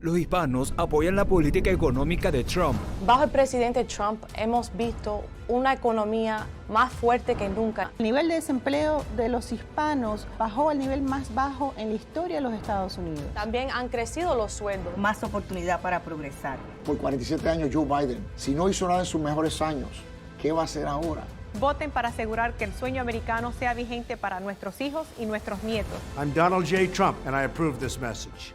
Los hispanos apoyan la política económica de Trump. Bajo el presidente Trump hemos visto una economía más fuerte que nunca. El nivel de desempleo de los hispanos bajó al nivel más bajo en la historia de los Estados Unidos. También han crecido los sueldos. Más oportunidad para progresar. Por 47 años Joe Biden, si no hizo nada en sus mejores años, ¿qué va a hacer ahora? Voten para asegurar que el sueño americano sea vigente para nuestros hijos y nuestros nietos. I'm Donald J. Trump, and I approve this message.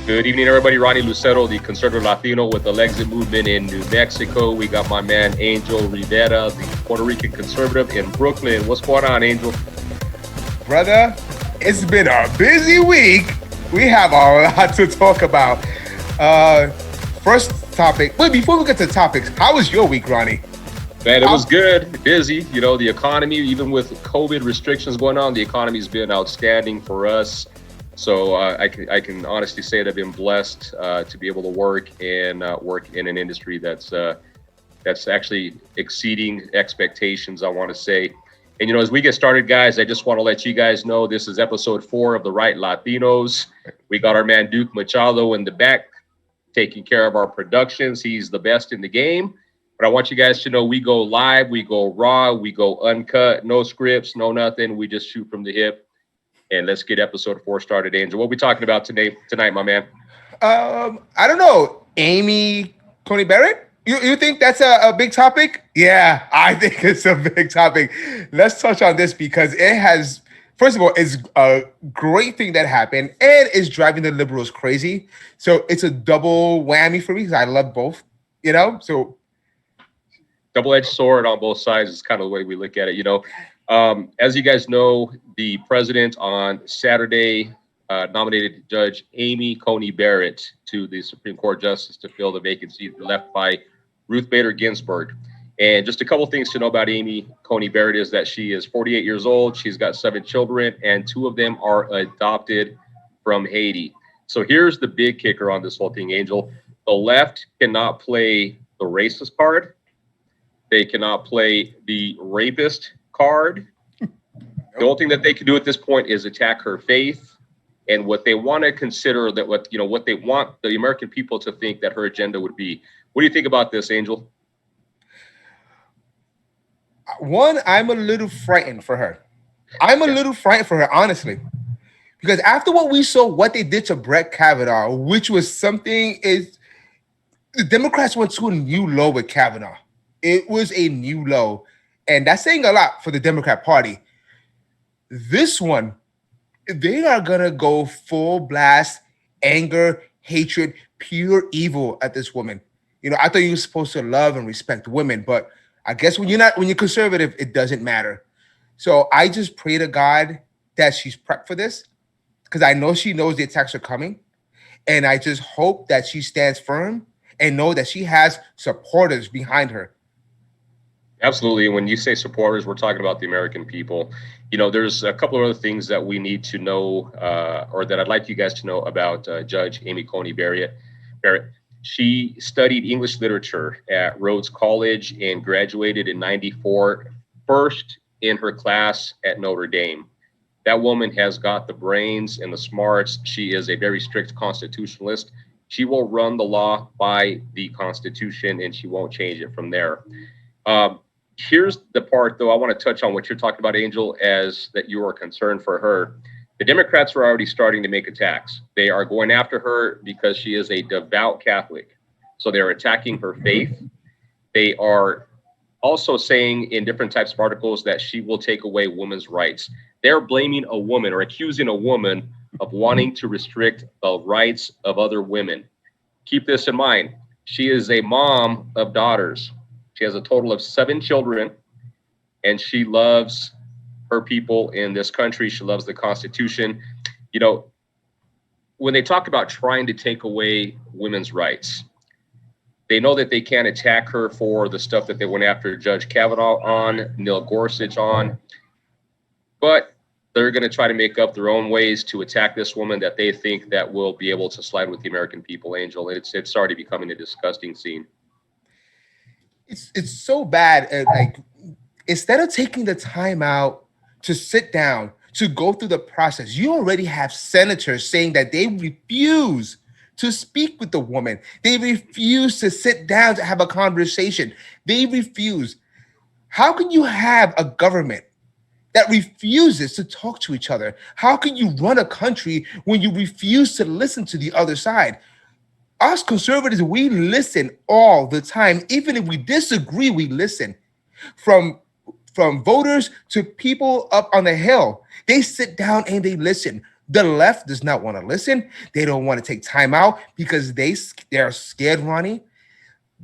Good evening, everybody. Ronnie Lucero, the conservative Latino with the Lexit movement in New Mexico. We got my man, Angel Rivera, the Puerto Rican conservative in Brooklyn. What's going on, Angel? Brother, it's been a busy week. We have a lot to talk about. First topic. Wait, before we get to topics, how was your week, Ronnie? Man, it was good, busy. You know, the economy, even with COVID restrictions going on, the economy's been outstanding for us. So I can honestly say that I've been blessed to be able to work in an industry that's actually exceeding expectations, I want to say. And, you know, as we get started, guys, I just want to let you guys know this is episode 4 of the Right Latinos. We got our man Duke Machado in the back taking care of our productions. He's the best in the game. But I want you guys to know we go live, we go raw, we go uncut, no scripts, no nothing. We just shoot from the hip. And let's get episode 4 started, Angel. What are we talking about tonight, my man? I don't know. Amy Coney Barrett? You think that's a big topic? Yeah, I think it's a big topic. Let's touch on this because it has, first of all, it's a great thing that happened and is driving the liberals crazy. So it's a double whammy for me because I love both, you know? So double-edged sword on both sides is kind of the way we look at it, you know. As you guys know, the president on Saturday nominated Judge Amy Coney Barrett to the Supreme Court justice to fill the vacancy left by Ruth Bader Ginsburg. And just a couple things to know about Amy Coney Barrett is that she is 48 years old. She's got 7 children, and 2 of them are adopted from Haiti. So here's the big kicker on this whole thing, Angel. The left cannot play the racist card. They cannot play the rapist card. The only thing that they can do at this point is attack her faith and what they want to consider that what they want the American people to think that her agenda would be. What do you think about this, Angel? One, I'm a little frightened for her. Honestly, because after what we saw, what they did to Brett Kavanaugh, which was something is the Democrats went to a new low with Kavanaugh. It was a new low. And that's saying a lot for the Democrat Party. This one, they are going to go full blast, anger, hatred, pure evil at this woman. You know, I thought you were supposed to love and respect women, but I guess when you're conservative, it doesn't matter. So I just pray to God that she's prepped for this because I know she knows the attacks are coming. And I just hope that she stands firm and know that she has supporters behind her. Absolutely. When you say supporters, we're talking about the American people. You know, there's a couple of other things that we need to know, or that I'd like you guys to know about Judge Amy Coney Barrett. She studied English literature at Rhodes College and graduated in '94, first in her class at Notre Dame. That woman has got the brains and the smarts. She is a very strict constitutionalist. She will run the law by the Constitution, and she won't change it from there. Here's the part, though, I want to touch on what you're talking about, Angel, as that you are concerned for her. The Democrats are already starting to make attacks. They are going after her because she is a devout Catholic. So they're attacking her faith. They are also saying in different types of articles that she will take away women's rights. They're blaming a woman or accusing a woman of wanting to restrict the rights of other women. Keep this in mind. She is a mom of daughters. She has a total of 7 children, and she loves her people in this country. She loves the Constitution. You know, when they talk about trying to take away women's rights, they know that they can't attack her for the stuff that they went after Judge Kavanaugh on, Neil Gorsuch on, but they're going to try to make up their own ways to attack this woman that they think that will be able to slide with the American people, Angel. It's already becoming a disgusting scene. It's so bad. Like, instead of taking the time out to sit down, to go through the process, you already have senators saying that they refuse to speak with the woman. They refuse to sit down to have a conversation. They refuse. How can you have a government that refuses to talk to each other? How can you run a country when you refuse to listen to the other side? Us conservatives, we listen all the time. Even if we disagree, we listen. From voters to people up on the Hill, they sit down and they listen. The left does not want to listen. They don't want to take time out because they're scared, Ronnie,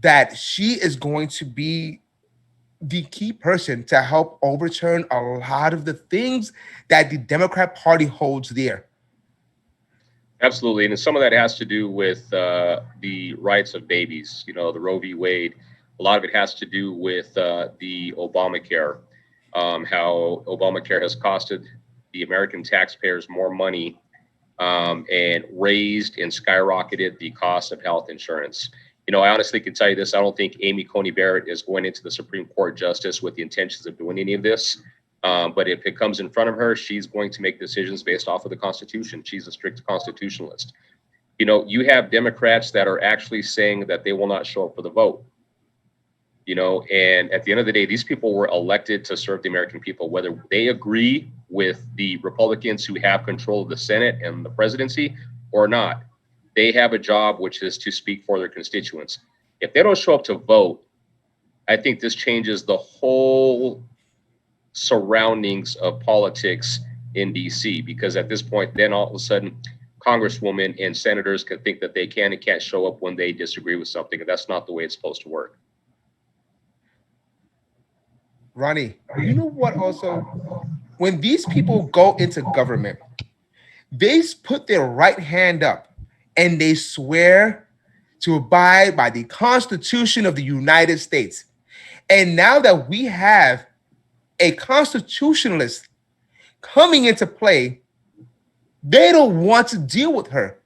that she is going to be the key person to help overturn a lot of the things that the Democrat Party holds dear. Absolutely. And some of that has to do with the rights of babies, the Roe v. Wade. A lot of it has to do with the Obamacare, how Obamacare has costed the American taxpayers more money and raised and skyrocketed the cost of health insurance. I honestly can tell you this. I don't think Amy Coney Barrett is going into the Supreme Court justice with the intentions of doing any of this. But if it comes in front of her, she's going to make decisions based off of the Constitution. She's a strict constitutionalist. You have Democrats that are actually saying that they will not show up for the vote. And at the end of the day, these people were elected to serve the American people, whether they agree with the Republicans who have control of the Senate and the presidency or not. They have a job, which is to speak for their constituents. If they don't show up to vote, I think this changes the whole surroundings of politics in DC, because at this point, then all of a sudden, congresswomen and senators can think that they can and can't show up when they disagree with something, and that's not the way it's supposed to work. Ronnie, you know what also? When these people go into government, they put their right hand up and they swear to abide by the Constitution of the United States. And now that we have a constitutionalist coming into play, they don't want to deal with her.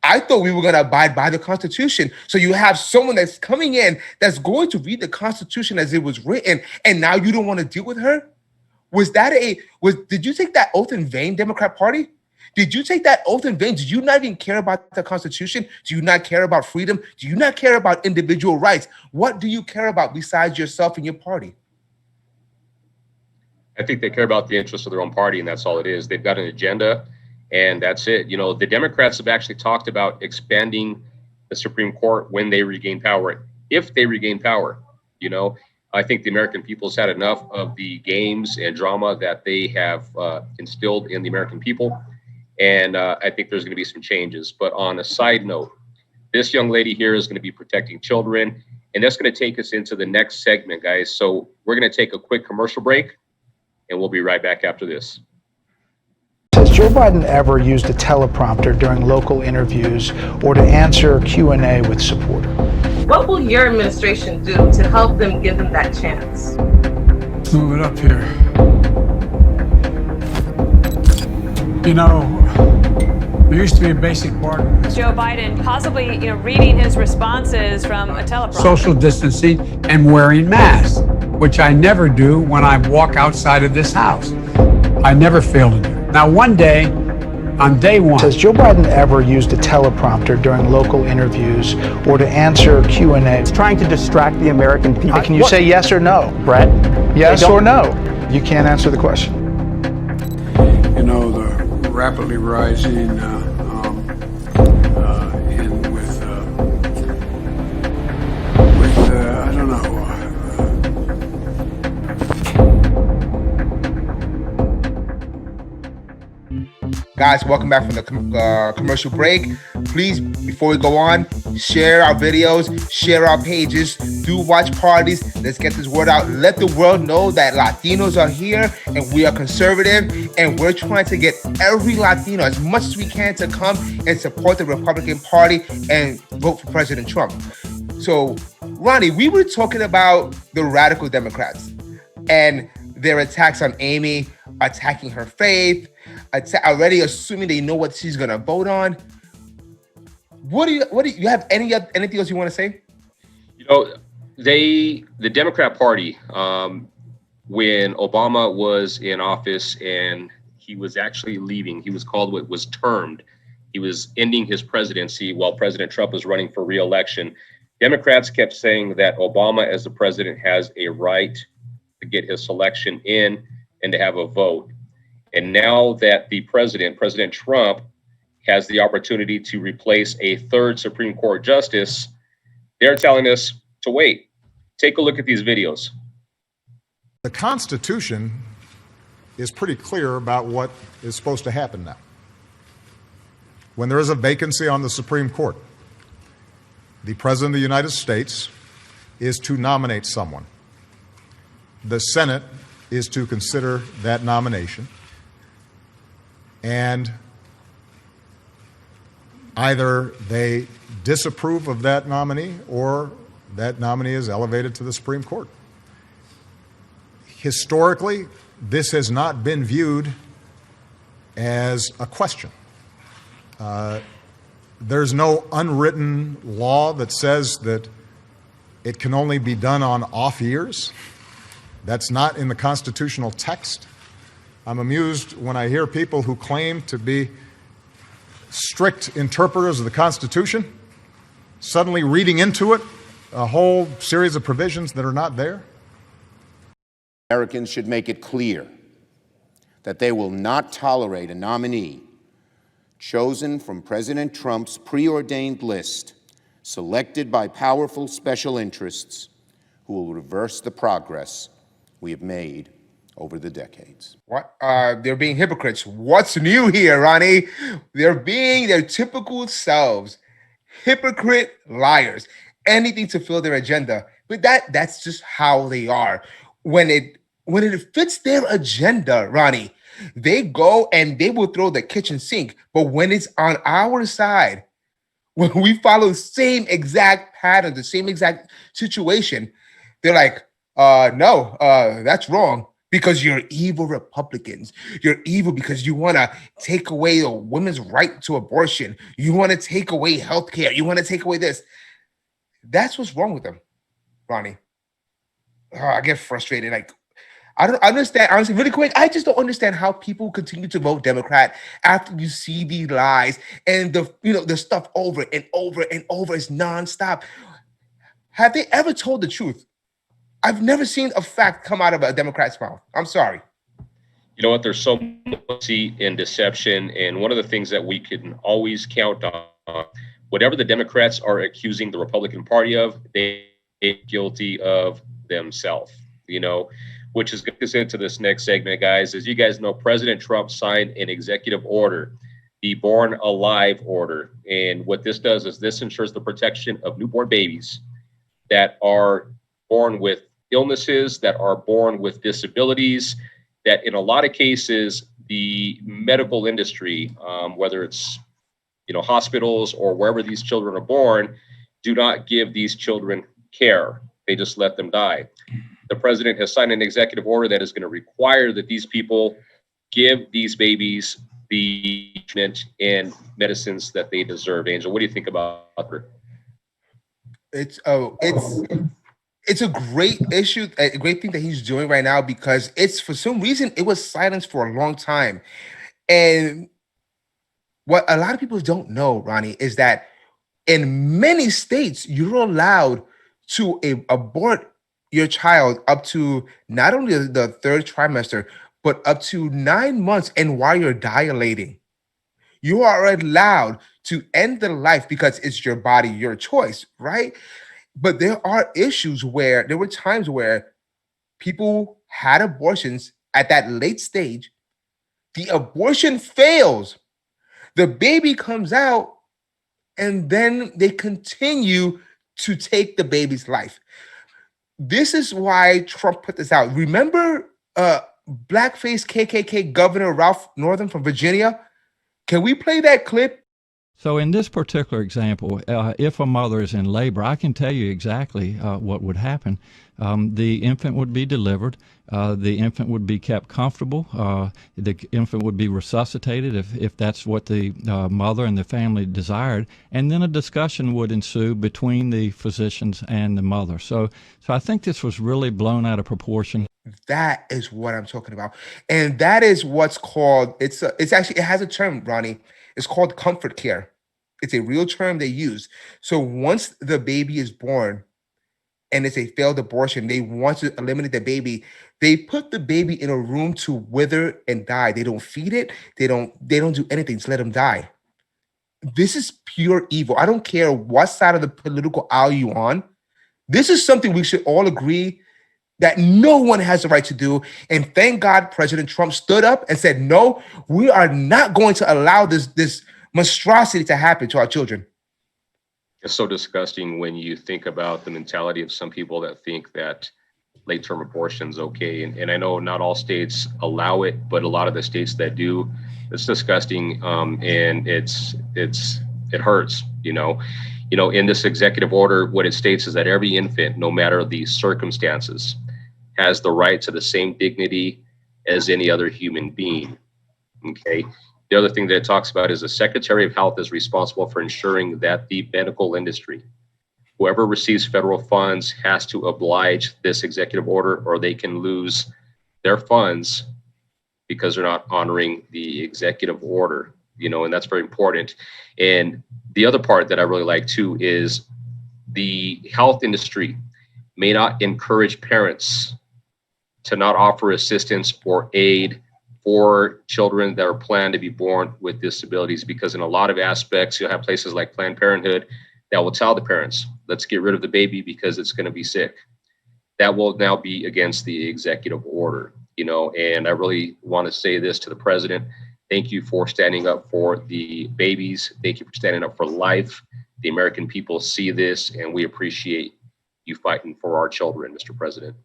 I thought we were going to abide by the Constitution. So you have someone that's coming in that's going to read the Constitution as it was written, and now you don't want to deal with her? Did you take that oath in vain, Democrat Party? Did you take that oath in vain? Did you not even care about the Constitution? Do you not care about freedom? Do you not care about individual rights? What do you care about besides yourself and your party? I think they care about the interests of their own party, and that's all it is. They've got an agenda, and that's it. The Democrats have actually talked about expanding the Supreme Court when they regain power, if they regain power. I think the American people's had enough of the games and drama that they have instilled in the American people. And I think there's going to be some changes. But on a side note, this young lady here is going to be protecting children. And that's going to take us into the next segment, guys. So we're going to take a quick commercial break, and we'll be right back after this. Has Joe Biden ever used a teleprompter during local interviews or to answer Q&A with supporters? What will your administration do to help them give them that chance? Let's move it up here. There used to be a basic part. Joe Biden possibly, reading his responses from a teleprompter. Social distancing and wearing masks, which I never do when I walk outside of this house. I never fail to do. Now, one day, on day one. Has Joe Biden ever used a teleprompter during local interviews or to answer Q&A? It's trying to distract the American people. Can you say yes or no, Brett? Yes or no? You can't answer the question. The rapidly rising I don't know. Guys, welcome back from the commercial break. Please, before we go on, share our videos, share our pages, do watch parties. Let's get this word out. Let the world know that Latinos are here and we are conservative, and we're trying to get every Latino as much as we can to come and support the Republican Party and vote for President Trump. So, Ronnie, we were talking about the radical Democrats and their attacks on Amy, attacking her faith, already assuming they know what she's gonna vote on. What do you have anything else you want to say? You know, the Democrat Party, when Obama was in office and he was actually leaving, he was called what was termed. He was ending his presidency while President Trump was running for re-election. Democrats kept saying that Obama, as the president, has a right to get his selection in and to have a vote. And now that the president, President Trump, has the opportunity to replace a third Supreme Court justice, they're telling us to wait. Take a look at these videos. The Constitution is pretty clear about what is supposed to happen now. When there is a vacancy on the Supreme Court, the President of the United States is to nominate someone. The Senate is to consider that nomination, and either they disapprove of that nominee or that nominee is elevated to the Supreme Court. Historically, this has not been viewed as a question. There's no unwritten law that says that it can only be done on off years. That's not in the constitutional text. I'm amused when I hear people who claim to be strict interpreters of the Constitution suddenly reading into it a whole series of provisions that are not there. Americans should make it clear that they will not tolerate a nominee chosen from President Trump's preordained list, selected by powerful special interests who will reverse the progress we have made over the decades. What? They're being hypocrites. What's new here, Ronnie? They're being their typical selves. Hypocrite liars. Anything to fill their agenda. But that's just how they are. When it fits their agenda, Ronnie, they go and they will throw the kitchen sink. But when it's on our side, when we follow the same exact pattern, the same exact situation, they're like, no, that's wrong. Because you're evil Republicans. You're evil because you want to take away a women's right to abortion. You want to take away healthcare. You want to take away this. That's what's wrong with them, Ronnie. I get frustrated. Like, I don't understand. Honestly, really quick, I just don't understand how people continue to vote Democrat after you see these lies and the stuff over and over and over is nonstop. Have they ever told the truth? I've never seen a fact come out of a Democrat's mouth. I'm sorry. You know what? There's so much deceit and deception. And one of the things that we can always count on, whatever the Democrats are accusing the Republican Party of, they are guilty of themselves, which is going to get into this next segment, guys. As you guys know, President Trump signed an executive order, the Born Alive order. And what this does is this ensures the protection of newborn babies that are born with illnesses, that are born with disabilities, that in a lot of cases, the medical industry, whether it's hospitals or wherever these children are born, do not give these children care. They just let them die. The president has signed an executive order that is going to require that these people give these babies the treatment and medicines that they deserve. Angel, what do you think about her? It's a great issue, a great thing that he's doing right now, because it's, for some reason, it was silenced for a long time. And what a lot of people don't know, Ronnie, is that in many states, you're allowed to abort your child up to not only the third trimester, but up to 9 months and while you're dilating. You are allowed to end the life because it's your body, your choice, right? But there are issues where there were times where people had abortions at that late stage. The abortion fails, The baby comes out, and then they continue to take the baby's life. This is why Trump put this out. Remember blackface KKK Governor Ralph Northam from Virginia? Can we play that clip? So in this particular example, if a mother is in labor, I can tell you exactly what would happen. The infant would be delivered. The infant would be kept comfortable. The infant would be resuscitated if that's what the mother and the family desired. And then a discussion would ensue between the physicians and the mother. So I think this was really blown out of proportion. That is what I'm talking about. And that is what's called, it's actually, it has a term, Ronnie. It's called comfort care. It's a real term they use. So once the baby is born and it's a failed abortion, they want to eliminate the baby. They put the baby in a room to wither and die. They don't feed it. They don't do anything. Just let them die. This is pure evil. I don't care what side of the political aisle you're on. This is something we should all agree that no one has the right to do. And thank God President Trump stood up and said, no, we are not going to allow this monstrosity to happen to our children. It's so disgusting when you think about the mentality of some people that think that late-term abortion is okay. And I know not all states allow it, but a lot of the states that do, it's disgusting. And it hurts, you know. In this executive order, what it states is that every infant, no matter the circumstances, has the right to the same dignity as any other human being. Okay. The other thing that it talks about is the Secretary of Health is responsible for ensuring that the medical industry, whoever receives federal funds, has to oblige this executive order, or they can lose their funds because they're not honoring the executive order. And that's very important. And the other part that I really like too is the health industry may not encourage parents to not offer assistance or aid for children that are planned to be born with disabilities, because in a lot of aspects, you'll have places like Planned Parenthood that will tell the parents, let's get rid of the baby because it's going to be sick. That will now be against the executive order, and I really want to say this to the president. Thank you for standing up for the babies. Thank you for standing up for life. The American people see this, and we appreciate you fighting for our children, Mr. President.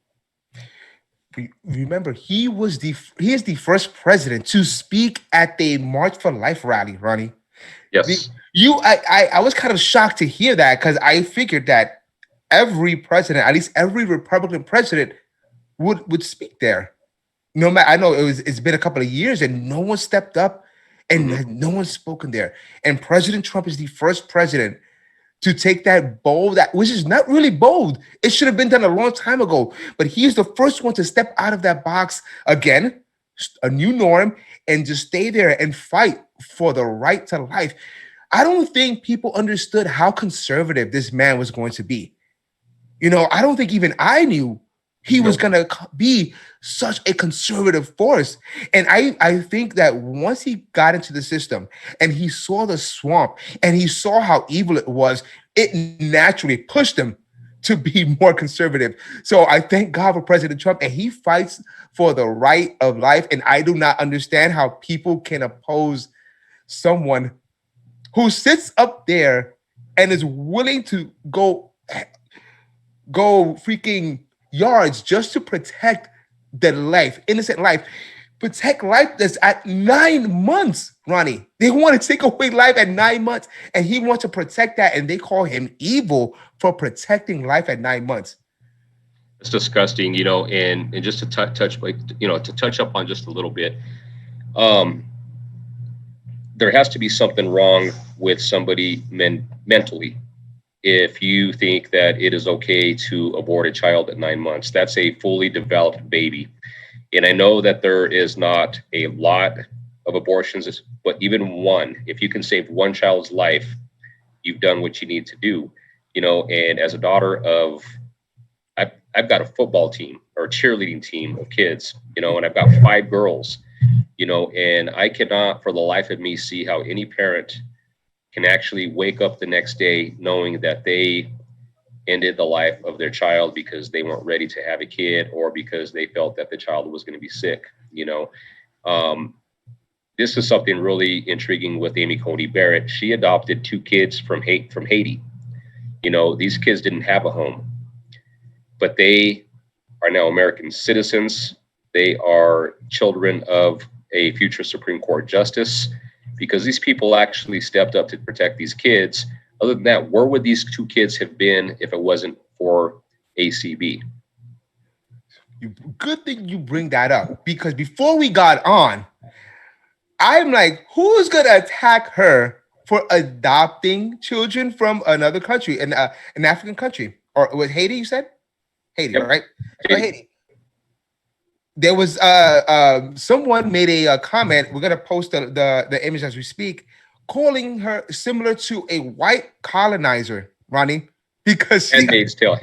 Remember, he is the first president to speak at the March for Life rally, Ronnie. Yes. I was kind of shocked to hear that, because I figured that every president, at least every Republican president, would speak there. No matter, I know it's been a couple of years and no one stepped up and no one's spoken there. And President Trump is the first president to take that bold, which is not really bold. It should have been done a long time ago. But he's the first one to step out of that box again, a new norm, and just stay there and fight for the right to life. I don't think people understood how conservative this man was going to be. I don't think even I knew he was going to be such a conservative force. And I think that once he got into the system and he saw the swamp and he saw how evil it was, it naturally pushed him to be more conservative. So I thank God for President Trump, and he fights for the right of life. And I do not understand how people can oppose someone who sits up there and is willing to go freaking yards just to protect the life, innocent life, protect life that's at 9 months, Ronnie. They want to take away life at 9 months, and he wants to protect that, and they call him evil for protecting life at 9 months. It's disgusting, and just to touch up on just a little bit, there has to be something wrong with somebody mentally if you think that it is okay to abort a child at 9 months. That's a fully developed baby. And I know that there is not a lot of abortions, but even one, if you can save one child's life, you've done what you need to do. And as a daughter of, I've got a football team or a cheerleading team of kids, and I've got 5 girls, and I cannot for the life of me see how any parent can actually wake up the next day knowing that they ended the life of their child because they weren't ready to have a kid or because they felt that the child was going to be sick. this is something really intriguing with Amy Coney Barrett. She adopted 2 kids from Haiti. These kids didn't have a home, but they are now American citizens. They are children of a future Supreme Court justice, because these people actually stepped up to protect these kids. Other than that, where would these 2 kids have been if it wasn't for ACB? Good thing you bring that up, because before we got on, I'm like, who's going to attack her for adopting children from another country, an African country? Or was Haiti, you said? Haiti, yep. Right? Haiti. There was someone made a comment. We're going to post the image as we speak, calling her similar to a white colonizer, Ronnie, because Handmaid's Tale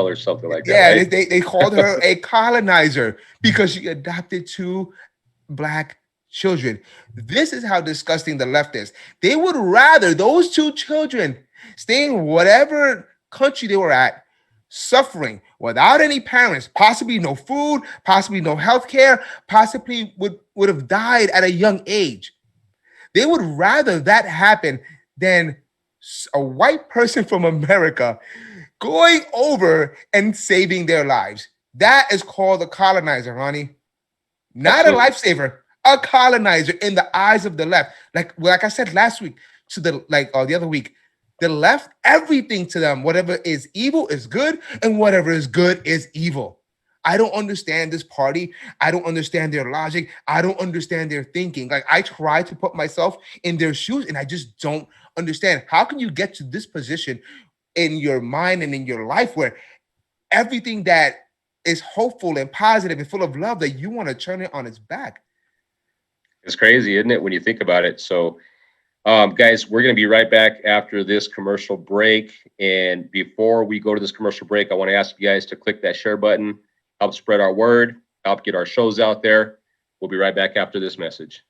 or something like that. Yeah, right? they called her a colonizer because she adopted 2 Black children. This is how disgusting the left is. They would rather those 2 children stay in whatever country they were at, suffering without any parents, possibly no food, possibly no health care, possibly would have died at a young age. They would rather that happen than a white person from America going over and saving their lives. That is called a colonizer, Ronnie. Not a lifesaver, a colonizer in the eyes of the left. Like I said last week, to the other week, the left, everything to them, whatever is evil is good, and whatever is good is evil. I don't understand this party. I don't understand their logic. I don't understand their thinking. Like, I try to put myself in their shoes, and I just don't understand. How can you get to this position in your mind and in your life where everything that is hopeful and positive and full of love, that you want to turn it on its back? It's crazy, isn't it, when you think about it? So, guys, we're going to be right back after this commercial break. And before we go to this commercial break, I want to ask you guys to click that share button, help spread our word, help get our shows out there. We'll be right back after this message.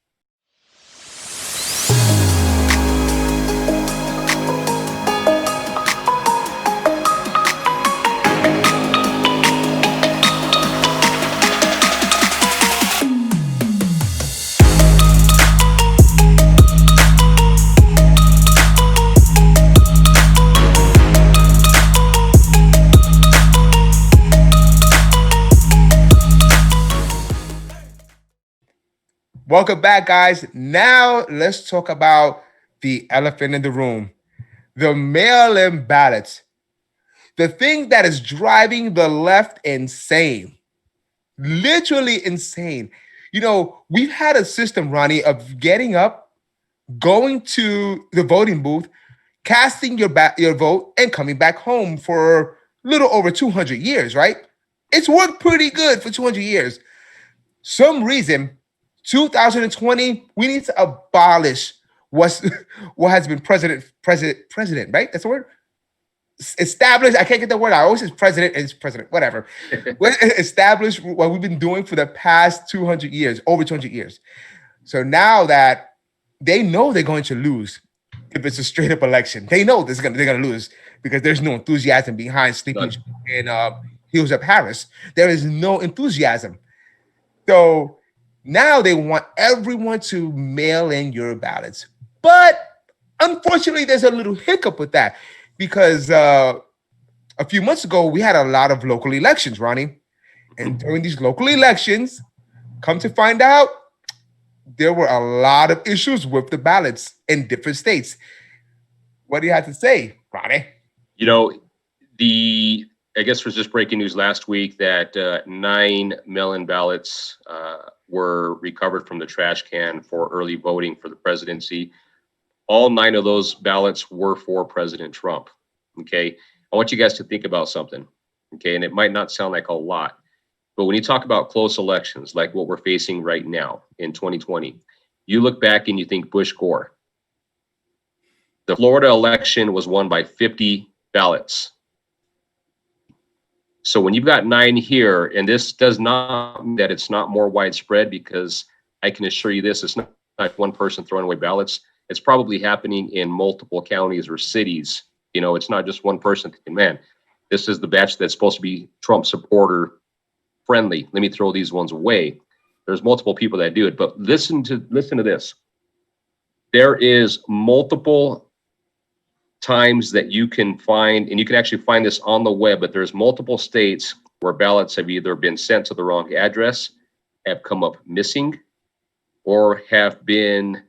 Welcome back, guys. Now let's talk about the elephant in the room, the mail-in ballots. The thing that is driving the left insane, literally insane. We've had a system, Ronnie, of getting up, going to the voting booth, casting your vote, and coming back home for a little over 200 years, right? It's worked pretty good for 200 years. Some reason, 2020, we need to abolish what has been president, right? That's the word? Establish, I can't get the word. I always say president, and it's president, whatever. Establish what we've been doing for the past 200 years, over 200 years. So now that they know they're going to lose, if it's a straight up election, they know they're going to lose because there's no enthusiasm behind sleeping in Heels Up Harris. There is no enthusiasm. So now they want everyone to mail in your ballots. But unfortunately, there's a little hiccup with that because a few months ago, we had a lot of local elections, Ronnie. And during these local elections, come to find out, there were a lot of issues with the ballots in different states. What do you have to say, Ronnie? I guess it was just breaking news last week that 9 mail-in ballots were recovered from the trash can for early voting for the presidency. All 9 of those ballots were for President Trump. Okay. I want you guys to think about something. Okay. And it might not sound like a lot, but when you talk about close elections, like what we're facing right now in 2020, you look back and you think Bush Gore. The Florida election was won by 50 ballots. So when you've got 9 here, and this does not mean that it's not more widespread, because I can assure you this, it's not one person throwing away ballots. It's probably happening in multiple counties or cities. It's not just one person thinking, man, this is the batch that's supposed to be Trump supporter friendly. Let me throw these ones away. There's multiple people that do it, but listen to this. There is multiple times that you can find, and you can actually find this on the web, but there's multiple states where ballots have either been sent to the wrong address, have come up missing, or have been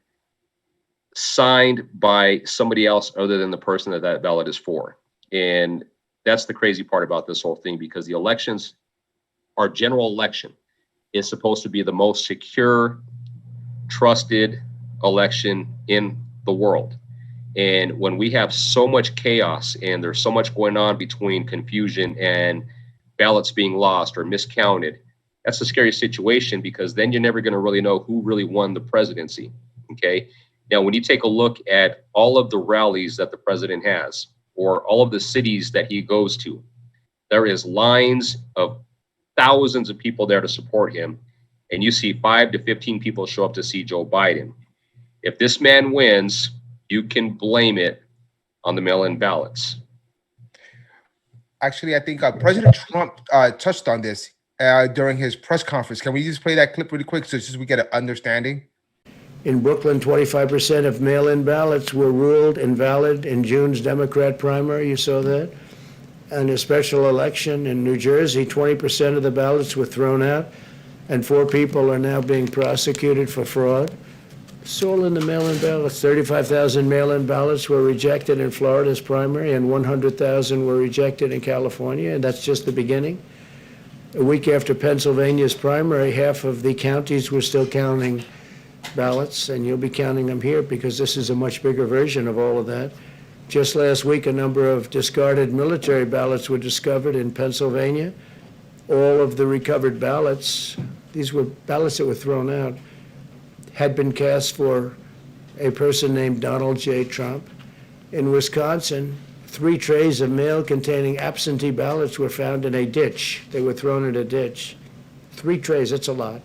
signed by somebody else other than the person that that ballot is for. And that's the crazy part about this whole thing, because the elections, our general election, is supposed to be the most secure, trusted election in the world. And when we have so much chaos and there's so much going on between confusion and ballots being lost or miscounted, that's a scary situation, because then you're never going to really know who really won the presidency. Okay. Now, when you take a look at all of the rallies that the president has, or all of the cities that he goes to, there is lines of thousands of people there to support him. And you see 5 to 15 people show up to see Joe Biden. If this man wins, you can blame it on the mail-in ballots. Actually, I think President Trump touched on this during his press conference. Can we just play that clip really quick so just we get an understanding? In Brooklyn, 25% of mail-in ballots were ruled invalid in June's Democrat primary. You saw that? And a special election in New Jersey, 20% of the ballots were thrown out, and 4 people are now being prosecuted for fraud. It's all in the mail-in ballots. 35,000 mail-in ballots were rejected in Florida's primary, and 100,000 were rejected in California, and that's just the beginning. A week after Pennsylvania's primary, half of the counties were still counting ballots, and you'll be counting them here because this is a much bigger version of all of that. Just last week, a number of discarded military ballots were discovered in Pennsylvania. All of the recovered ballots, these were ballots that were thrown out, had been cast for a person named Donald J. Trump. In Wisconsin, 3 trays of mail containing absentee ballots were found in a ditch. They were thrown in a ditch. 3 trays, that's a lot.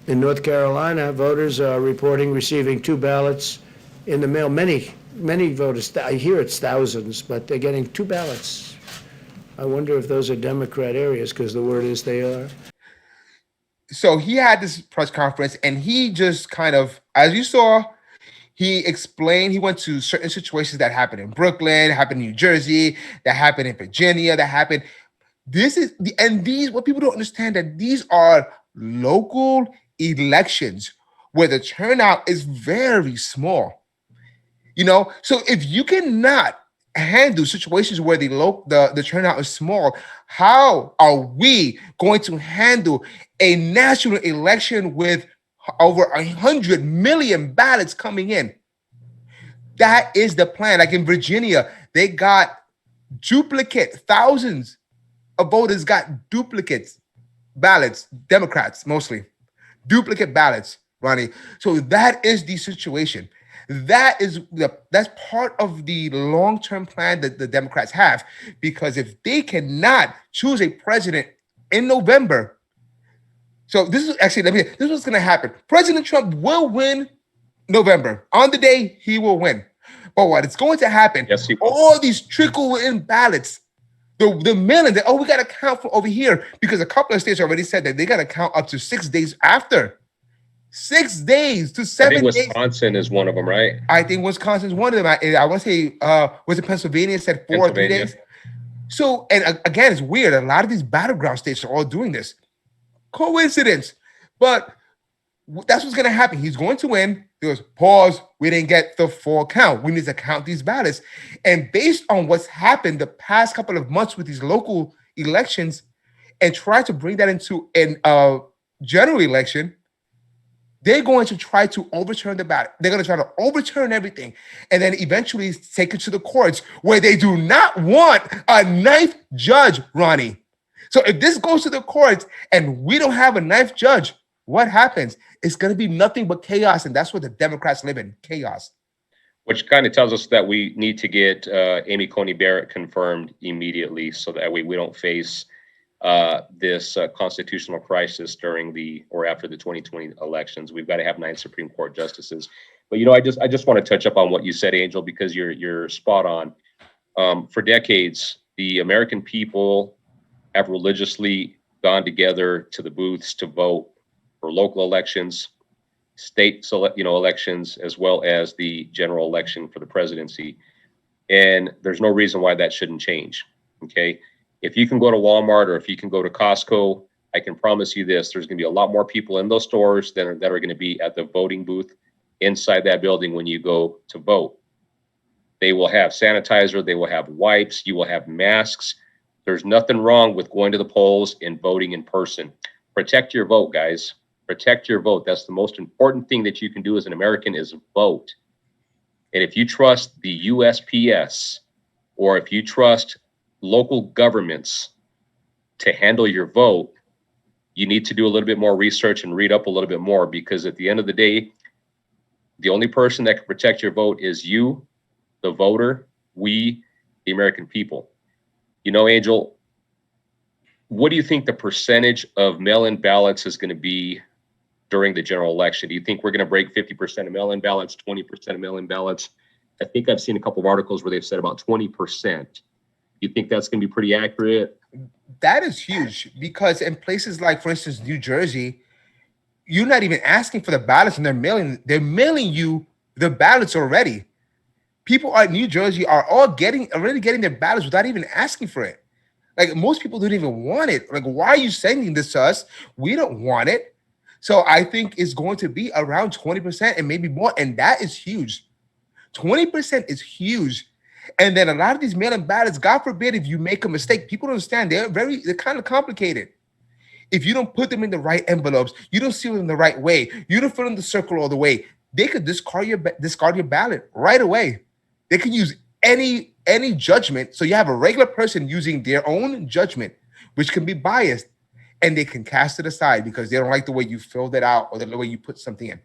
In North Carolina, voters are reporting receiving 2 ballots in the mail. Many voters, I hear it's thousands, but they're getting 2 ballots. I wonder if those are Democrat areas, because the word is they are. So he had this press conference, and he just kind of, as you saw, he explained, he went to certain situations that happened in Brooklyn, happened in New Jersey, that happened in Virginia, that happened. This is, and these, what people don't understand, that these are local elections where the turnout is very small. You know, so if you cannot handle situations where the turnout is small, how are we going to handle a national election with over 100 million ballots coming in? That is the plan. Like in Virginia, they got thousands of voters got duplicate ballots, Democrats mostly, duplicate ballots, Ronnie. So that is the situation. That's part of the long-term plan that the Democrats have, because if they cannot choose a president in November, so this is actually, this is what's going to happen. President Trump will win November. On the day, he will win. But what is going to happen, all these trickle-in ballots, the millions, we got to count for over here, because a couple of states already said that they got to count up to 6 days after. 6 days to 7 days. I think Wisconsin is one of them, right? I think Wisconsin's one of them. I want to say, was it Pennsylvania? Said 4 or 3 days. So, and again, it's weird. A lot of these battleground states are all doing this. Coincidence. But that's what's going to happen. He's going to win. He goes, pause. We didn't get the full count. We need to count these ballots. And based on what's happened the past couple of months with these local elections, and try to bring that into a general election, they're going to try to overturn the ballot. They're going to try to overturn everything and then eventually take it to the courts, where they do not want a 9th judge, Ronnie. So if this goes to the courts and we don't have a 9th judge, what happens? It's going to be nothing but chaos, and that's what the Democrats live in, chaos. Which kind of tells us that we need to get Amy Coney Barrett confirmed immediately, so that way we don't face this constitutional crisis during or after the 2020 elections. We've got to have 9 Supreme Court justices. But I just want to touch up on what you said, Angel, because you're spot on. For decades, the American people have religiously gone together to the booths to vote for local elections, state elections, as well as the general election for the presidency. And there's no reason why that shouldn't change. Okay. If you can go to Walmart or if you can go to Costco, I can promise you this, there's going to be a lot more people in those stores that are going to be at the voting booth inside that building when you go to vote. They will have sanitizer, they will have wipes, you will have masks. There's nothing wrong with going to the polls and voting in person. Protect your vote, guys. Protect your vote. That's the most important thing that you can do as an American is vote. And if you trust the USPS or if you trust local governments to handle your vote, you need to do a little bit more research and read up a little bit more, because at the end of the day, the only person that can protect your vote is you, the voter, we, the American people. You know, Angel, what do you think the percentage of mail-in ballots is going to be during the general election? Do you think we're going to break 50% of mail-in ballots, 20% of mail-in ballots? I think I've seen a couple of articles where they've said about 20%. You think that's going to be pretty accurate? That is huge, because in places like, for instance, New Jersey, you're not even asking for the ballots, and they're mailing you the ballots already. People in New Jersey are already getting their ballots without even asking for it. Like, most people don't even want it. Like, why are you sending this to us? We don't want it. So I think it's going to be around 20% and maybe more, and that is huge. 20% is huge. And then a lot of these mail-in ballots, God forbid, if you make a mistake, people don't understand. They're kind of complicated. If you don't put them in the right envelopes, you don't seal them the right way, you don't fill in the circle all the way, they could discard your ballot right away. They can use any judgment. So you have a regular person using their own judgment, which can be biased, and they can cast it aside because they don't like the way you filled it out or the way you put something in.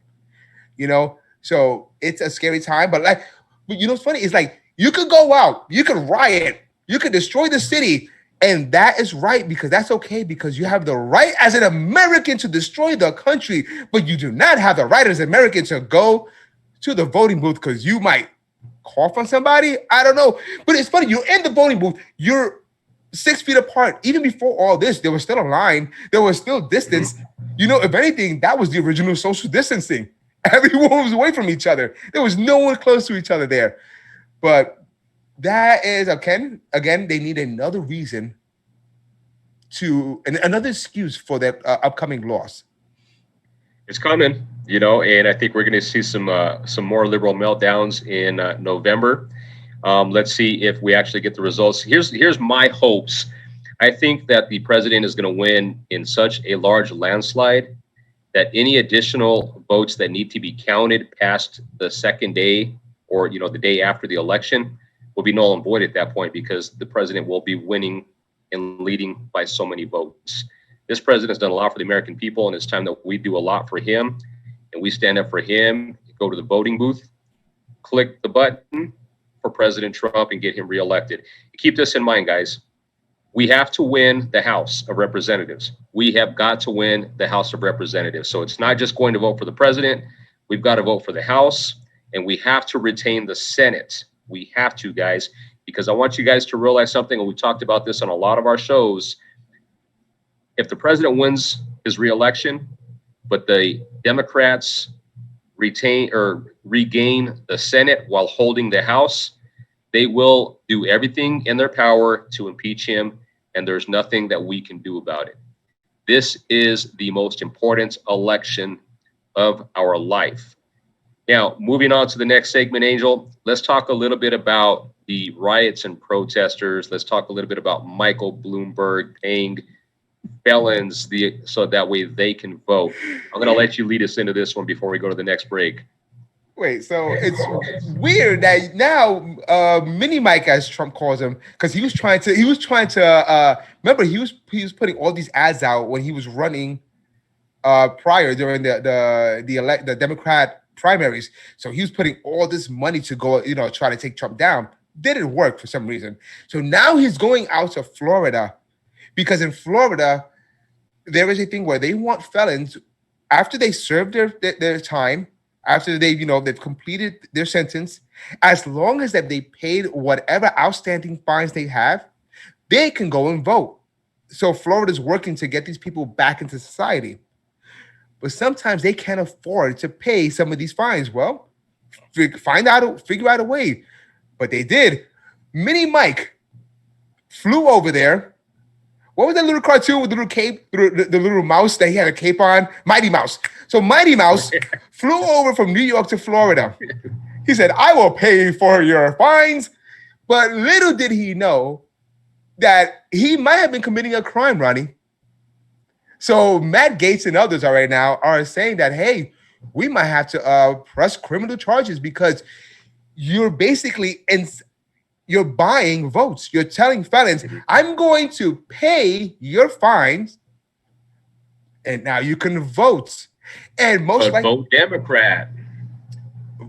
You know, so it's a scary time. But you know what's funny? It's like, you could go out, you could riot, you could destroy the city, and that is right, because that's okay, because you have the right as an American to destroy the country, but you do not have the right as an American to go to the voting booth because you might cough on somebody. I don't know. But it's funny, you're in the voting booth, you're 6 feet apart. Even before all this, there was still a line, there was still distance. You know, if anything, that was the original social distancing. Everyone was away from each other. There was no one close to each other there. But that is, again, they need another reason another excuse for that upcoming loss. It's coming, you know, and I think we're going to see some more liberal meltdowns in November. Let's see if we actually get the results. Here's my hopes. I think that the president is going to win in such a large landslide that any additional votes that need to be counted past the second day, or, you know, the day after the election, will be null and void at that point, because the president will be winning and leading by so many votes. This president has done a lot for the American people, and it's time that we do a lot for him, and we stand up for him, go to the voting booth, click the button for President Trump, and get him reelected. Keep this in mind, guys. We have to win the House of Representatives. We have got to win the House of Representatives. So it's not just going to vote for the president. We've got to vote for the House, and we have to retain the Senate. We have to, guys, because I want you guys to realize something, and we talked about this on a lot of our shows. If the president wins his reelection, but the Democrats retain or regain the Senate while holding the House, they will do everything in their power to impeach him, and there's nothing that we can do about it. This is the most important election of our life. Now, moving on to the next segment, Angel, let's talk a little bit about the riots and protesters. Let's talk a little bit about Michael Bloomberg paying felons so that way they can vote. I'm going to let you lead us into this one before we go to the next break. Wait, so it's weird that now Mini Mike, as Trump calls him, because he was trying to remember, he was putting all these ads out when he was running prior during the Democrat primaries. So he was putting all this money to go, try to take Trump down. Didn't work for some reason. So now he's going out to Florida, because in Florida, there is a thing where they want felons, after they serve their time, after they've completed their sentence, as long as that they paid whatever outstanding fines they have, they can go and vote. So Florida's working to get these people back into society. but sometimes they can't afford to pay some of these fines. Well, figure out a way. But they did. Mini Mike flew over there. What was that little cartoon with the little cape, the little mouse that he had a cape on? Mighty Mouse. So Mighty Mouse flew over from New York to Florida. He said, I will pay for your fines. But little did he know that he might have been committing a crime, Ronnie. So Matt Gaetz and others right now are saying that, hey, we might have to press criminal charges because you're basically you're buying votes. You're telling felons, I'm going to pay your fines, and now you can vote. And most likely vote Democrat.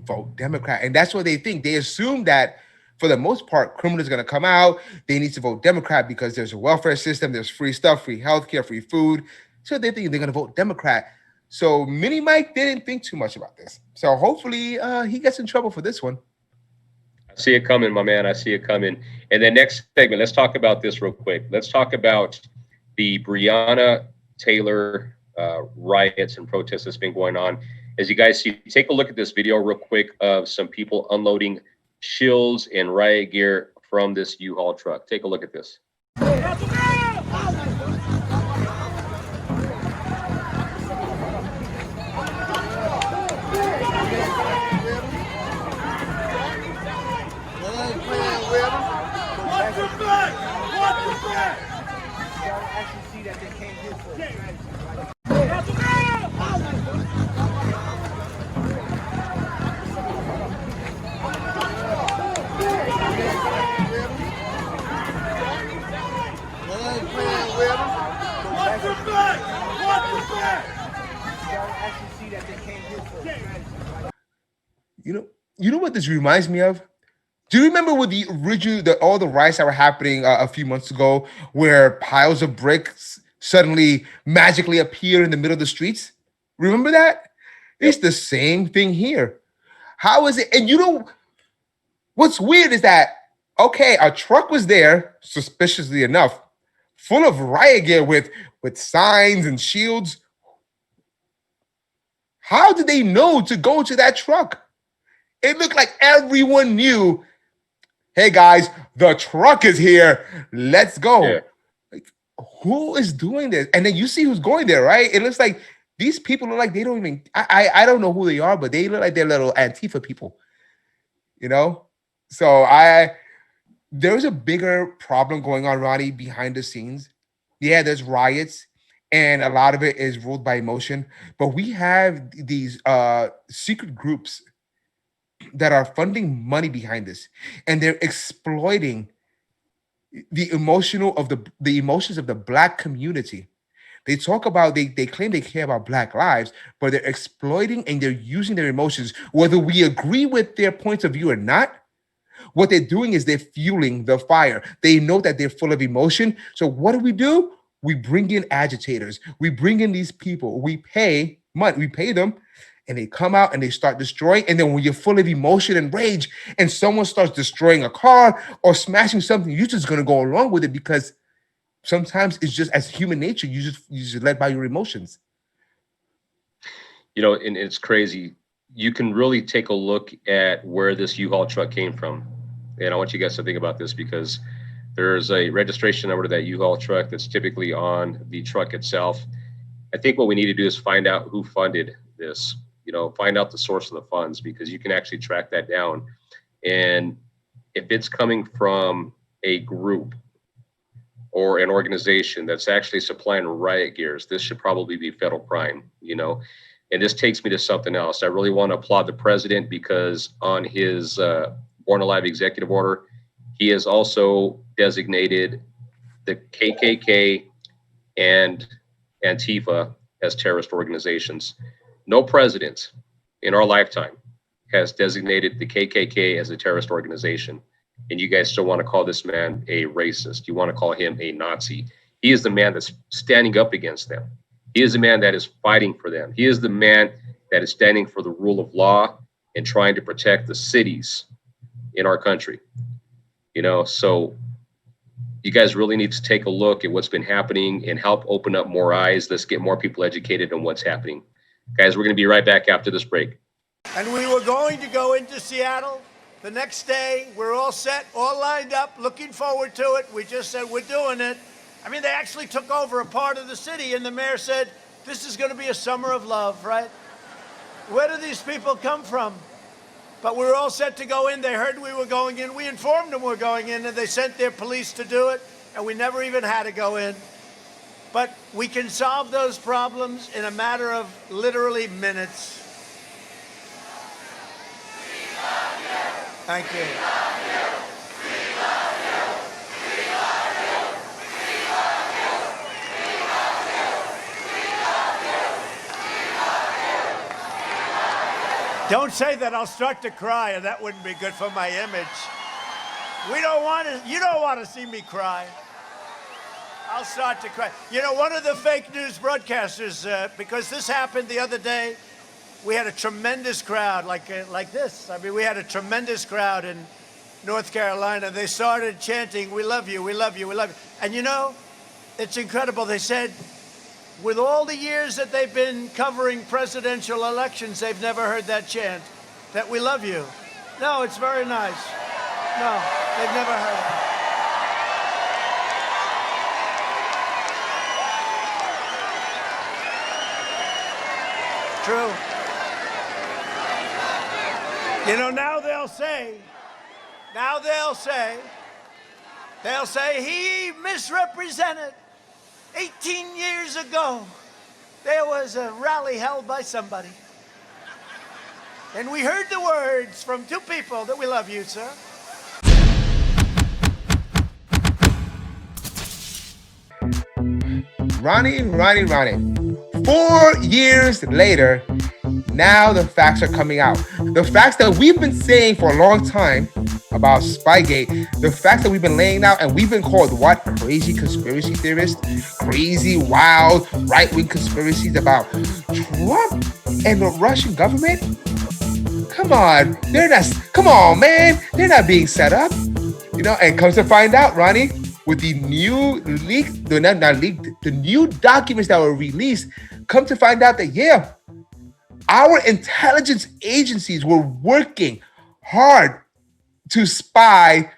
Vote Democrat. And that's what they think. They assume that for the most part, criminals are going to come out. They need to vote Democrat because there's a welfare system, there's free stuff, free healthcare, free food. So they think they're going to vote Democrat. So Mini Mike didn't think too much about this. So hopefully he gets in trouble for this one. I see it coming, my man. I see it coming. And then next segment, let's talk about this real quick. Let's talk about the Breonna Taylor riots and protests that's been going on. As you guys see, take a look at this video real quick of some people unloading shields and riot gear from this U-Haul truck. Take a look at this. You know what this reminds me of? Do you remember with the original, all the riots that were happening a few months ago, where piles of bricks suddenly magically appear in the middle of the streets? Remember that? It's the same thing here. How is it? And you know, what's weird is that, okay, a truck was there, suspiciously enough, full of riot gear with signs and shields. How did they know to go to that truck? It looked like everyone knew, hey guys, the truck is here. Let's go. Yeah. Like, who is doing this? And then you see who's going there, right? It looks like these people look like they don't even, I don't know who they are, but they look like they're little Antifa people, you know? So there's a bigger problem going on, Ronnie, behind the scenes. Yeah, there's riots, and a lot of it is ruled by emotion, but we have these secret groups that are funding money behind this, and they're exploiting the emotions of the Black community. They talk about, they claim they care about Black lives, but they're exploiting and they're using their emotions, whether we agree with their points of view or not. What they're doing is they're fueling the fire. They know that they're full of emotion. So what do? We bring in agitators. We bring in these people. We pay money. We pay them, and they come out and they start destroying. And then when you're full of emotion and rage and someone starts destroying a car or smashing something, you're just going to go along with it because sometimes it's just as human nature. You're just led by your emotions. You know, and it's crazy. You can really take a look at where this U-Haul truck came from. And I want you guys to think about this because there's a registration number to that U-Haul truck that's typically on the truck itself. I think what we need to do is find out who funded this, you know, find out the source of the funds, because you can actually track that down. And if it's coming from a group or an organization that's actually supplying riot gears, this should probably be federal crime, you know. And this takes me to something else. I really want to applaud the president because on his Born Alive executive order, he has also designated the KKK and Antifa as terrorist organizations. No president in our lifetime has designated the KKK as a terrorist organization. And you guys still want to call this man a racist. You want to call him a Nazi. He is the man that's standing up against them. He is the man that is fighting for them. He is the man that is standing for the rule of law and trying to protect the cities in our country. You know, so you guys really need to take a look at what's been happening and help open up more eyes. Let's get more people educated on what's happening. Guys, we're going to be right back after this break. And we were going to go into Seattle the next day. We're all set, all lined up, looking forward to it. We just said, we're doing it. I mean, they actually took over a part of the city, and the mayor said, this is going to be a summer of love, right? Where do these people come from? But we were all set to go in. They heard we were going in. We informed them we were going in, and they sent their police to do it, and we never even had to go in. But we can solve those problems in a matter of literally minutes. Thank you. Don't say that, I'll start to cry, and that wouldn't be good for my image. You don't want to see me cry. I'll start to cry. You know, one of the fake news broadcasters, because this happened the other day, we had a tremendous crowd, like this. I mean, we had a tremendous crowd in North Carolina. They started chanting, "We love you, we love you, we love you." And you know, it's incredible. They said, with all the years that they've been covering presidential elections, they've never heard that chant, that we love you. No, it's very nice. No, they've never heard it. True. You know, now they'll say, he misrepresented. 18 years ago, there was a rally held by somebody. And we heard the words from two people that we love you, sir. Ronnie. 4 years later, now the facts are coming out. The facts that we've been saying for a long time about Spygate, the facts that we've been laying out, and we've been called what? Crazy conspiracy theorists, crazy, wild, right-wing conspiracies about Trump and the Russian government. Come on, come on, man. They're not being set up. You know, and comes to find out, Ronnie, with the new the new documents that were released, come to find out that, yeah, our intelligence agencies were working hard to spy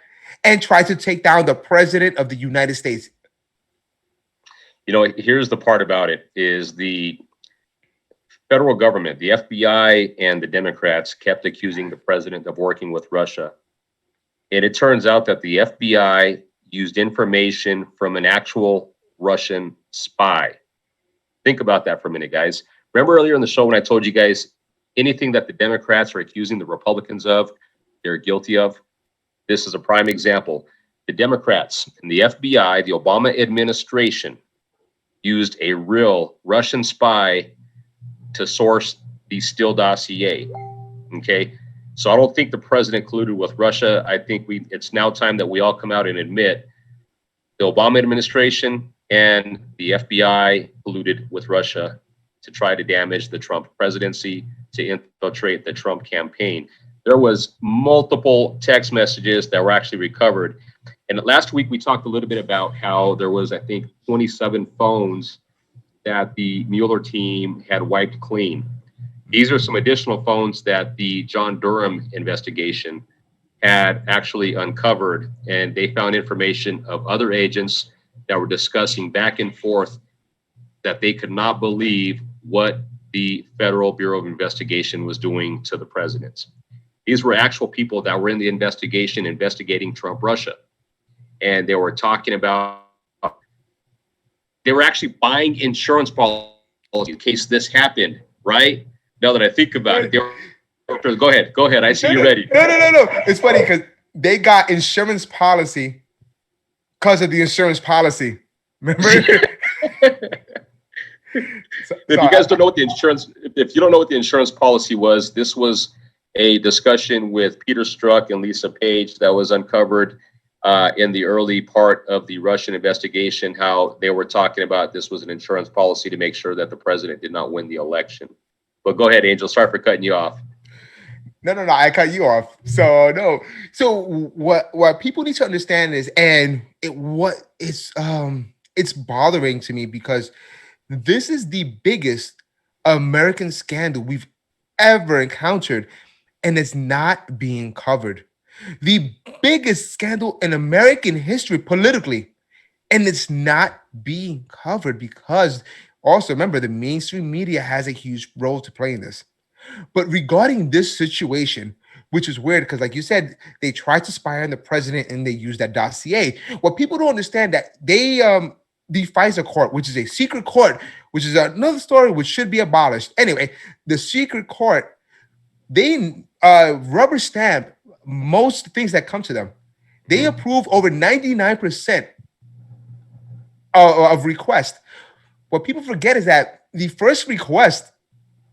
and try to take down the president of the United States. You know, here's the part about it is the federal government, the FBI and the Democrats kept accusing the president of working with Russia. And it turns out that the FBI used information from an actual Russian spy. Think about that for a minute, guys. Remember earlier in the show when I told you guys anything that the Democrats are accusing the Republicans of, they're guilty of? This is a prime example. The Democrats and the FBI, the Obama administration, used a real Russian spy to source the Steele dossier. Okay? So I don't think the president colluded with Russia. I think it's now time that we all come out and admit the Obama administration and the FBI colluded with Russia to try to damage the Trump presidency, to infiltrate the Trump campaign. There was multiple text messages that were actually recovered. And last week we talked a little bit about how there was, I think, 27 phones that the Mueller team had wiped clean. These are some additional phones that the John Durham investigation had actually uncovered, and they found information of other agents that were discussing back and forth that they could not believe what the Federal Bureau of Investigation was doing to the presidents. These were actual people that were in the investigation investigating Trump Russia. And they were talking about, they were actually buying insurance policies in case this happened, right? Now that I think about it, go ahead. I see you ready. No. It's funny because they got insurance policy because of the insurance policy. Remember? If you guys don't know what the insurance, if you don't know what the insurance policy was, this was a discussion with Peter Strzok and Lisa Page that was uncovered in the early part of the Russian investigation, how they were talking about this was an insurance policy to make sure that the president did not win the election. But go ahead, Angel. Sorry for cutting you off. No, I cut you off. So what people need to understand is, and it's bothering to me because this is the biggest American scandal we've ever encountered, and it's not being covered. The biggest scandal in American history politically, and it's not being covered because also remember the mainstream media has a huge role to play in this. But regarding this situation, which is weird because like you said, they tried to spy on the president and they used that dossier. What people don't understand that they the FISA court, which is a secret court, which is another story which should be abolished. Anyway, the secret court, they rubber stamp most things that come to them. They approve over 99% of requests. What people forget is that the first request,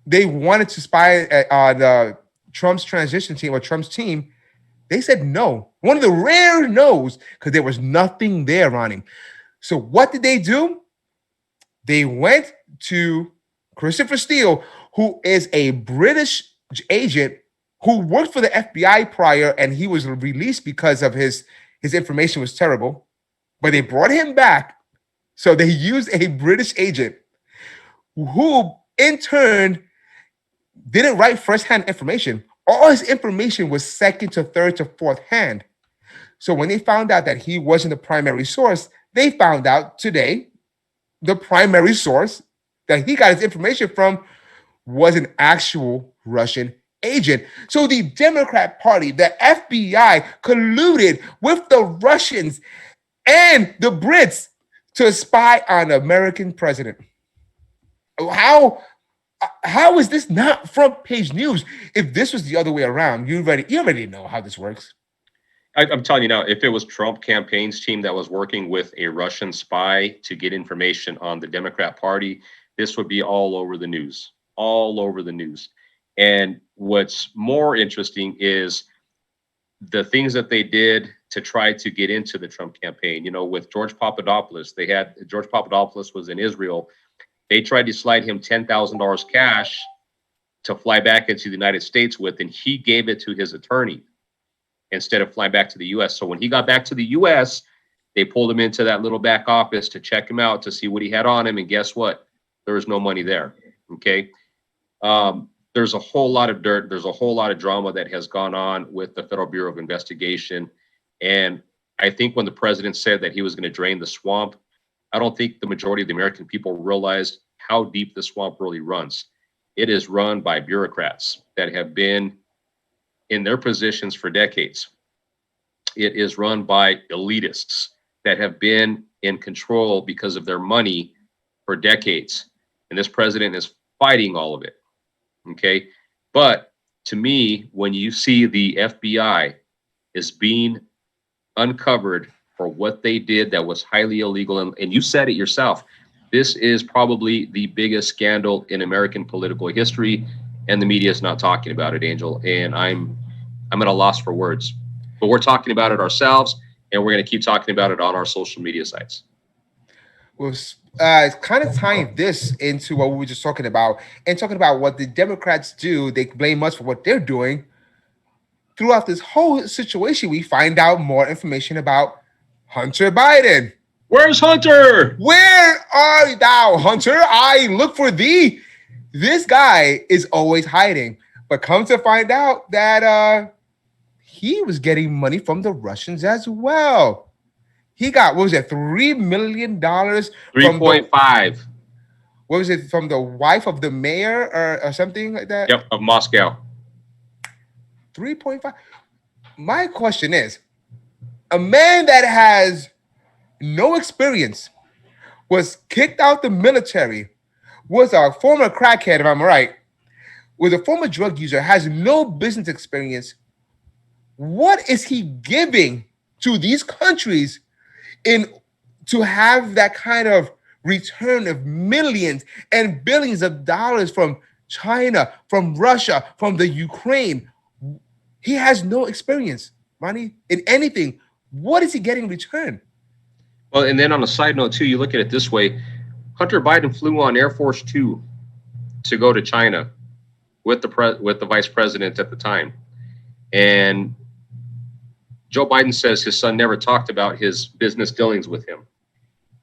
they wanted to spy on Trump's transition team or Trump's team. They said no. One of the rare no's because there was nothing there, Ronnie. So what did they do? They went to Christopher Steele, who is a British agent who worked for the FBI prior, and he was released because of his information was terrible. But they brought him back. So they used a British agent who, in turn, didn't write first-hand information. All his information was second to third to fourth hand. So when they found out that he wasn't the primary source, they found out today the primary source that he got his information from was an actual Russian agent. So the Democrat Party, the FBI, colluded with the Russians and the Brits to spy on the American president. How is this not front page news? If this was the other way around, you already know how this works. I'm telling you now, if it was Trump campaign's team that was working with a Russian spy to get information on the Democrat Party, this would be all over the news, all over the news. And what's more interesting is the things that they did to try to get into the Trump campaign. You know, with George Papadopoulos, George Papadopoulos was in Israel. They tried to slide him $10,000 cash to fly back into the United States with, and he gave it to his attorney instead of flying back to the U.S. So when he got back to the U.S., they pulled him into that little back office to check him out to see what he had on him, and guess what? There was no money there. Okay. There's a whole lot of dirt. There's a whole lot of drama that has gone on with the Federal Bureau of Investigation. And I think when the president said that he was going to drain the swamp, I don't think the majority of the American people realized how deep the swamp really runs. It is run by bureaucrats that have been in their positions for decades. It is run by elitists that have been in control because of their money for decades. And this president is fighting all of it. Okay. But to me, when you see the FBI is being uncovered for what they did that was highly illegal, and you said it yourself, this is probably the biggest scandal in American political history, and the media is not talking about it, Angel. And I'm at a loss for words. But we're talking about it ourselves, and we're going to keep talking about it on our social media sites. Well, it's kind of tying this into what we were just talking about, and talking about what the Democrats do. They blame us for what they're doing. Throughout this whole situation, we find out more information about Hunter Biden. Where's Hunter? Where art thou, Hunter? I look for thee. This guy is always hiding, but come to find out that he was getting money from the Russians as well. He got, what was it, $3 million? 3.5. What was it, from the wife of the mayor or something like that? Yep, of Moscow. 3.5. My question is, a man that has no experience, was kicked out the military, was a former crackhead, if I'm right, was a former drug user, has no business experience. What is he giving to these countries to have that kind of return of millions and billions of dollars from China, from Russia, from the Ukraine? He has no experience, Ronnie, in anything. What is he getting in return? Well, and then on a side note too, you look at it this way: Hunter Biden flew on Air Force 2 to go to China with the vice president at the time, and Joe Biden says his son never talked about his business dealings with him.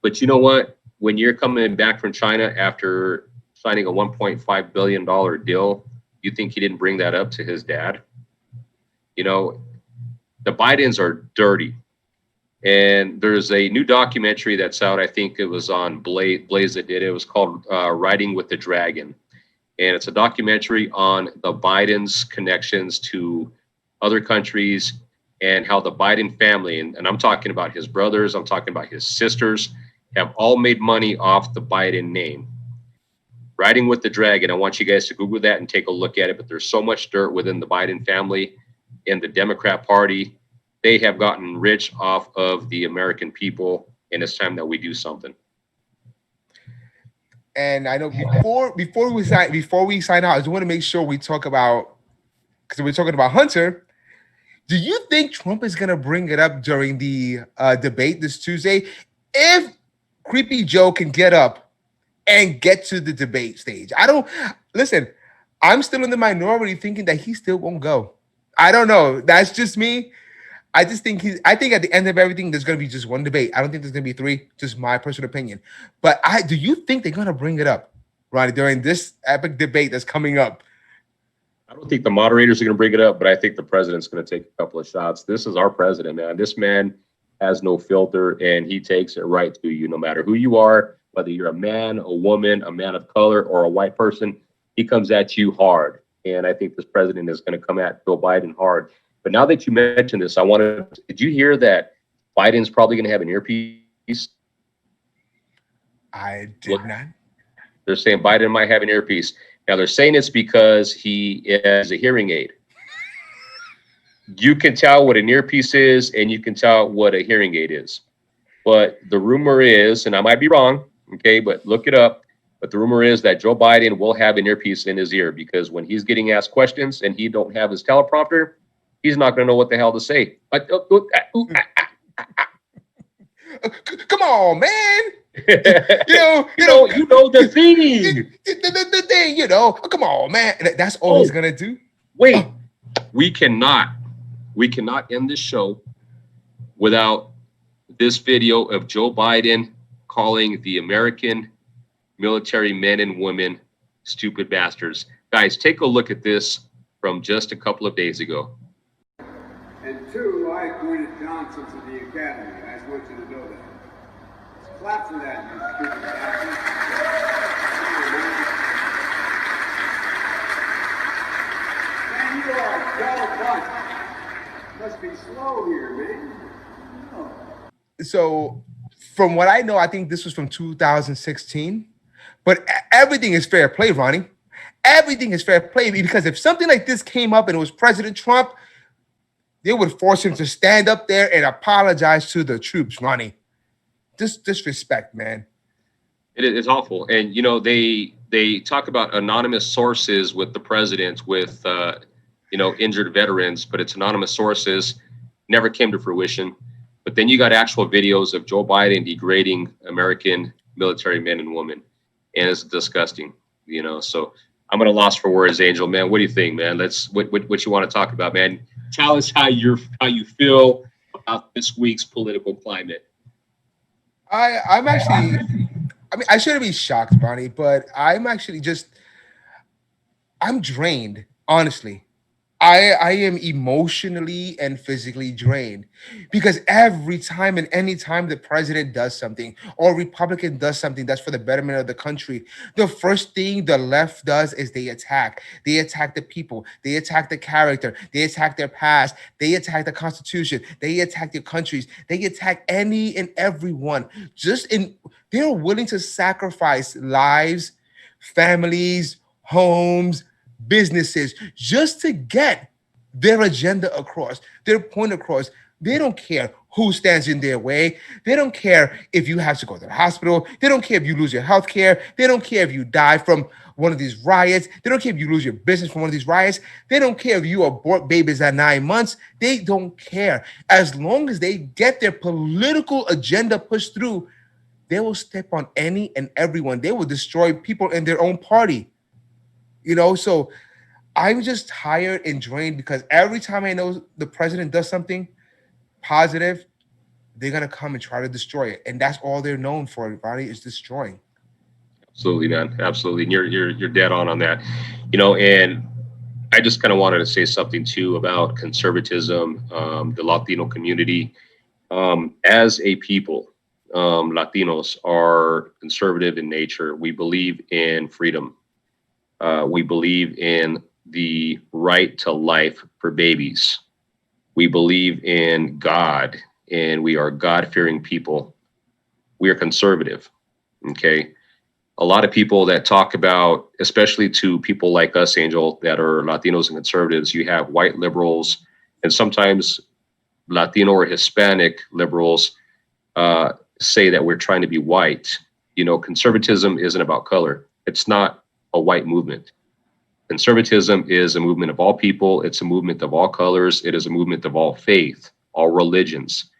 But you know what? When you're coming back from China after signing a $1.5 billion deal, you think he didn't bring that up to his dad? You know, the Bidens are dirty. And there's a new documentary that's out. I think it was on Blaze that did it. It was called Riding with the Dragon. And it's a documentary on the Biden's connections to other countries and how the Biden family, and I'm talking about his brothers, I'm talking about his sisters, have all made money off the Biden name. Riding with the Dragon. I want you guys to Google that and take a look at it. But there's so much dirt within the Biden family and the Democrat Party. They have gotten rich off of the American people, and it's time that we do something. And I know before we sign out, I just want to make sure we talk about, because we're talking about Hunter. Do you think Trump is going to bring it up during the debate this Tuesday? If Creepy Joe can get up and get to the debate stage. I'm still in the minority thinking that he still won't go. I don't know. That's just me. I think at the end of everything, there's going to be just one debate. I don't think there's going to be three, just my personal opinion. But do you think they're going to bring it up, Ronnie, during this epic debate that's coming up? I don't think the moderators are going to bring it up, but I think the president's going to take a couple of shots. This is our president, man. This man has no filter, and he takes it right to you, no matter who you are, whether you're a man, a woman, a man of color, or a white person. He comes at you hard. And I think this president is going to come at Joe Biden hard. But now that you mentioned this, did you hear that Biden's probably going to have an earpiece? I did not. They're saying Biden might have an earpiece. Now they're saying it's because he has a hearing aid. You can tell what an earpiece is, and you can tell what a hearing aid is. But the rumor is, and I might be wrong, okay, but look it up. But the rumor is that Joe Biden will have an earpiece in his ear, because when he's getting asked questions and he don't have his teleprompter, he's not going to know what the hell to say. Come on, man. you know the thing. The thing, come on, man. That's all he's going to do. Wait, we cannot end this show without this video of Joe Biden calling the American military men and women stupid bastards. Guys, take a look at this from just a couple of days ago. And two, I appointed Johnson to the academy. I just want you to know that. Let's clap for that, you stupid bastards. Man, you are a dull bunch. Must be slow here, man. Oh. So, from what I know, I think this was from 2016. But everything is fair play, Ronnie. Everything is fair play, because if something like this came up and it was President Trump, they would force him to stand up there and apologize to the troops, Ronnie. Just disrespect, man. It's awful. And, they talk about anonymous sources with the president, with, injured veterans, but it's anonymous sources, never came to fruition. But then you got actual videos of Joe Biden degrading American military men and women. And it's disgusting, so I'm at a loss for words, Angel, man. What do you think, man? What you want to talk about, man? Tell us how you feel about this week's political climate. I shouldn't be shocked, Bonnie, but I'm drained, honestly. I am emotionally and physically drained, because every time and any time the president does something or Republican does something that's for the betterment of the country, the first thing the left does is they attack. They attack the people. They attack the character. They attack their past. They attack the Constitution. They attack their countries. They attack any and everyone. They're willing to sacrifice lives, families, homes, businesses, just to get their agenda across, their point across. They don't care who stands in their way. They don't care if you have to go to the hospital. They don't care if you lose your health care. They don't care if you die from one of these riots. They don't care if you lose your business from one of these riots. They don't care if you abort babies at 9 months. They don't care. As long as they get their political agenda pushed through, they will step on any and everyone. They will destroy people in their own party. So I'm just tired and drained, because every time I know the president does something positive, they're going to come and try to destroy it. And that's all they're known for, everybody, is destroying. Absolutely, man. Absolutely. And you're dead on that. You know, and I just kind of wanted to say something too about conservatism, the Latino community. As a people, Latinos are conservative in nature. We believe in freedom. We believe in the right to life for babies. We believe in God, and we are God-fearing people. We are conservative. Okay. A lot of people that talk about, especially to people like us, Angel, that are Latinos and conservatives, you have white liberals and sometimes Latino or Hispanic liberals say that we're trying to be white. You know, conservatism isn't about color. It's not a white movement. Conservatism is a movement of all people. It's a movement of all colors. It is a movement of all faith, all religions.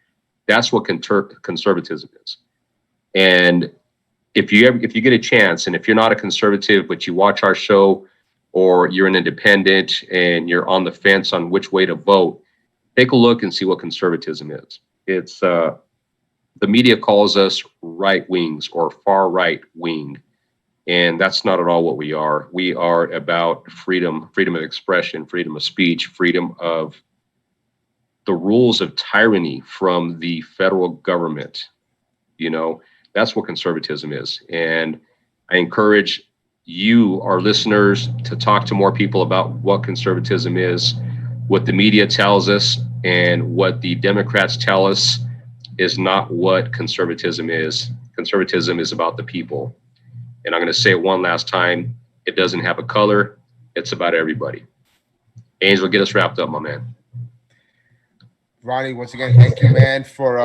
That's what conservatism is. And if you get a chance, and if you're not a conservative, but you watch our show, or you're an independent and you're on the fence on which way to vote, take a look and see what conservatism is. It's the media calls us right wings or far right wing, and that's not at all what we are. We are about freedom, freedom of expression, freedom of speech, freedom of the rules of tyranny from the federal government. You know, that's what conservatism is. And I encourage you, our listeners, to talk to more people about what conservatism is, what the media tells us, and what the Democrats tell us is not what conservatism is. Conservatism is about the people. And I'm going to say it one last time. It doesn't have a color. It's about everybody. Angel, get us wrapped up, my man. Ronnie, once again, thank you, man, for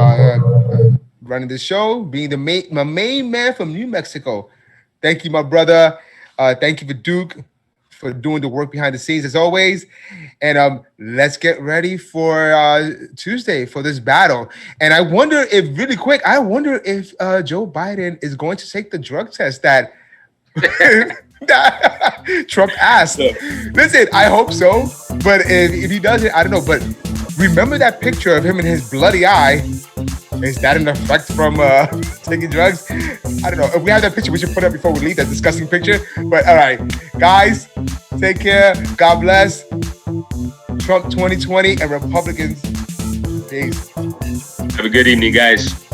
running the show, being my main man from New Mexico. Thank you, my brother. Thank you for Duke for doing the work behind the scenes as always. And let's get ready for Tuesday for this battle. And I wonder if, really quick, Joe Biden is going to take the drug test that Trump asked. Listen, I hope so. But if he doesn't, I don't know. But remember that picture of him in his bloody eye? Is that an effect from taking drugs? I don't know. If we have that picture, we should put it up before we leave, that disgusting picture. But all right, guys, take care. God bless. Trump 2020 and Republicans. Peace. Have a good evening, guys.